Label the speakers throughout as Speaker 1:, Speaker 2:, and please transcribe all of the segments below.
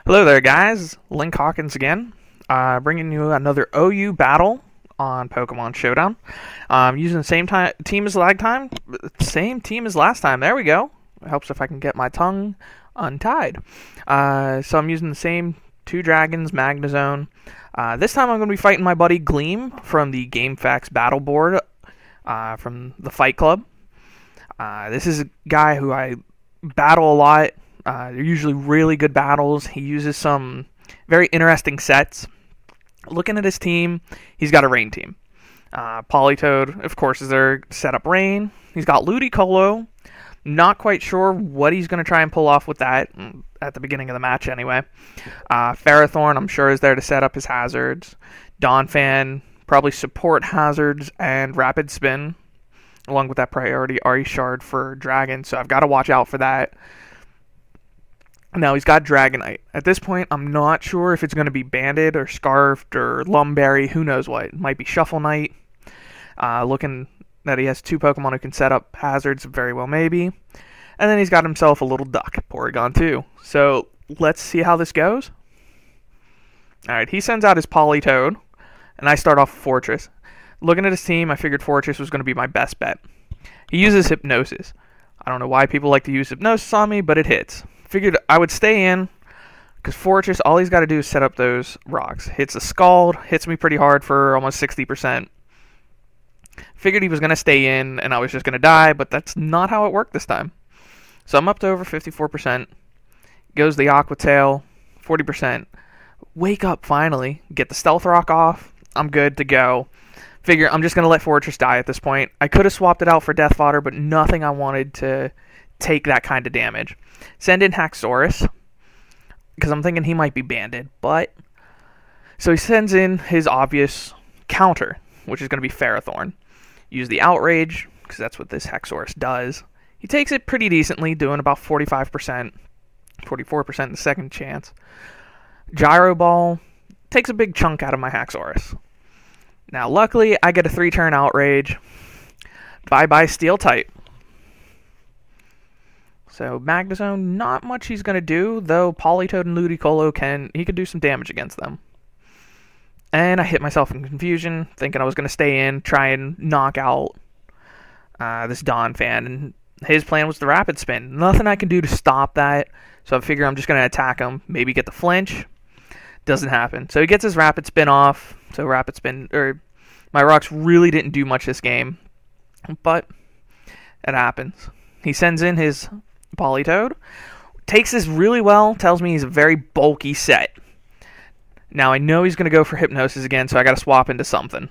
Speaker 1: Hello there, guys. Link Hawkins again, bringing you another OU battle on Pokemon Showdown. Using the same team as last time. There we go. It helps if I can get my tongue untied. So I'm using the same two dragons, Magnezone. This time I'm going to be fighting my buddy Gleam from the GameFaqs battle board from the Fight Club. This is a guy who I battle a lot. They're usually really good battles. He uses some very interesting sets. Looking at his team, he's got a rain team. Politoed, of course, is their setup rain. He's got Ludicolo. Not quite sure what he's going to try and pull off with that at the beginning of the match anyway. Ferrothorn, I'm sure, is there to set up his hazards. Donphan, probably support hazards and Rapid Spin, along with that priority Shard for Dragon, so I've got to watch out for that. Now he's got Dragonite. At this point, I'm not sure if it's going to be Banded or Scarfed or Lumberry, who knows what. It might be Shuffle Knight. Looking that he has two Pokemon who can set up hazards, very well maybe. And then he's got himself a little duck, Porygon 2. So let's see how this goes. Alright, he sends out his Politoed, and I start off with Fortress. Looking at his team, I figured Fortress was going to be my best bet. He uses Hypnosis. I don't know why people like to use Hypnosis on me, but it hits. Figured I would stay in, because Fortress, all he's got to do is set up those rocks. Hits a Scald, hits me pretty hard for almost 60%. Figured he was going to stay in, and I was just going to die, but that's not how it worked this time. So I'm up to over 54%. Goes the Aqua Tail, 40%. Wake up finally, get the Stealth Rock off, I'm good to go. Figure I'm just going to let Fortress die at this point. I could have swapped it out for Death Fodder, but nothing I wanted to take that kind of damage. Send in Haxorus, because I'm thinking he might be banded, but... So he sends in his obvious counter, which is going to be Ferrothorn. Use the Outrage, because that's what this Haxorus does. He takes it pretty decently, doing about 45%, 44% the second chance. Gyro Ball takes a big chunk out of my Haxorus. Now, luckily, I get a 3-turn Outrage. Bye-bye Steel-type. So, Magnezone, not much he's going to do, though Politoed and Ludicolo he could do some damage against them. And I hit myself in confusion, thinking I was going to stay in, try and knock out this Donphan, and his plan was the Rapid Spin. Nothing I can do to stop that, so I figure I'm just going to attack him, maybe get the flinch. Doesn't happen. So he gets his Rapid Spin off, so Rapid Spin, my rocks really didn't do much this game, but it happens. He sends in his Politoed, takes this really well, tells me he's a very bulky set. Now I know he's going to go for Hypnosis again, so I got to swap into something.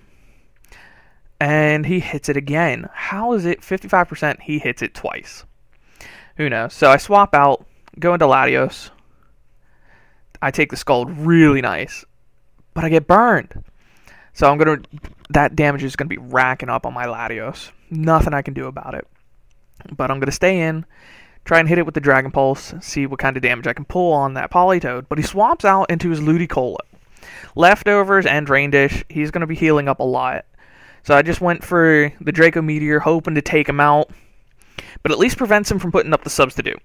Speaker 1: And he hits it again. How is it 55%? He hits it twice. Who knows? So I swap out, go into Latios. I take the Scald, really nice, but I get burned. So that damage is going to be racking up on my Latios. Nothing I can do about it. But I'm going to stay in, try and hit it with the Dragon Pulse, see what kind of damage I can pull on that Politoed. But he swaps out into his Ludicolo. Leftovers and Drain Dish, he's going to be healing up a lot. So I just went for the Draco Meteor, hoping to take him out, but at least prevents him from putting up the Substitute.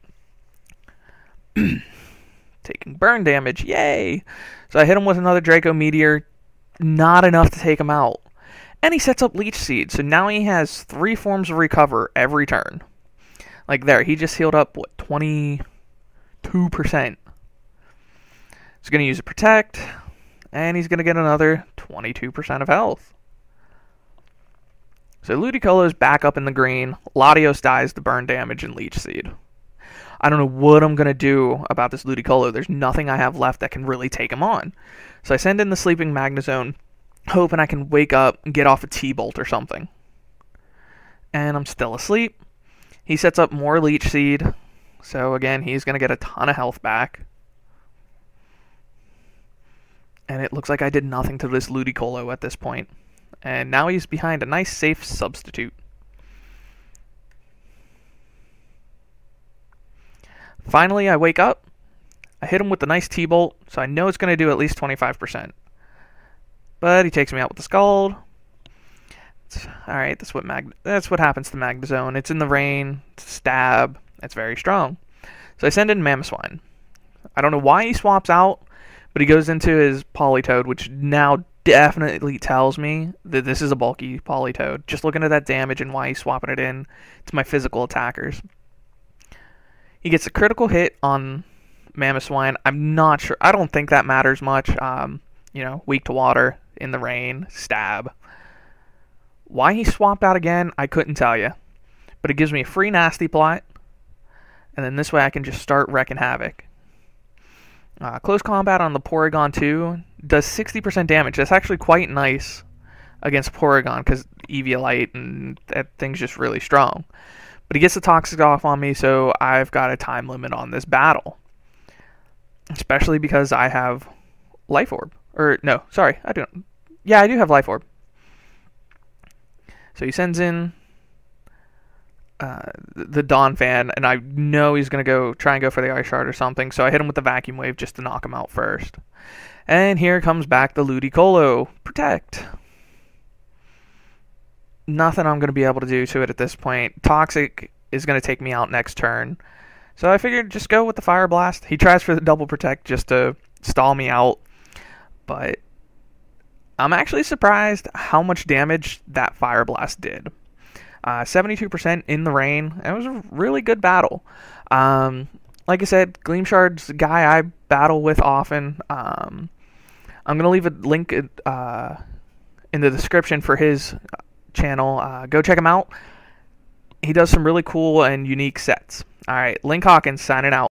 Speaker 1: Taking burn damage, yay! So I hit him with another Draco Meteor, not enough to take him out. And he sets up Leech Seed, so now he has 3 forms of recover every turn. Like there, he just healed up, 22%. He's going to use a Protect, and he's going to get another 22% of health. So Ludicolo's back up in the green. Latios dies to burn damage and Leech Seed. I don't know what I'm going to do about this Ludicolo. There's nothing I have left that can really take him on. So I send in the Sleeping Magnezone, hoping I can wake up and get off a T-Bolt or something. And I'm still asleep. He sets up more Leech Seed. So again, he's going to get a ton of health back. And it looks like I did nothing to this Ludicolo at this point. And now he's behind a nice safe Substitute. Finally, I wake up. I hit him with the nice T-Bolt, so I know it's going to do at least 25%. But he takes me out with the Scald. Alright, that's what happens to Magnezone. It's in the rain, it's a stab, it's very strong. So I send in Mamoswine. I don't know why he swaps out, but he goes into his Politoed, which now definitely tells me that this is a bulky Politoed. Just looking at that damage and why he's swapping it in to my physical attackers. He gets a critical hit on Mamoswine. I'm not sure. I don't think that matters much. Weak to water, in the rain, stab. Why he swapped out again, I couldn't tell you. But it gives me a free Nasty Plot. And then this way I can just start wrecking havoc. Close combat on the Porygon 2 does 60% damage. That's actually quite nice against Porygon because Eviolite and that thing's just really strong. But he gets the Toxic off on me, so I've got a time limit on this battle. Especially because I have Life Orb. Or, no, sorry, I don't. Yeah, I do have Life Orb. So he sends in the Donphan, and I know he's going to try and go for the Ice Shard or something, so I hit him with the Vacuum Wave just to knock him out first. And here comes back the Ludicolo. Protect. Nothing I'm going to be able to do to it at this point. Toxic is going to take me out next turn. So I figured just go with the Fire Blast. He tries for the Double Protect just to stall me out. But I'm actually surprised how much damage that Fire Blast did. 72% in the rain. It was a really good battle. Like I said, Gleamshard's a guy I battle with often. I'm going to leave a link in the description for his channel. Go check him out. He does some really cool and unique sets. All right, Link Hawkins signing out.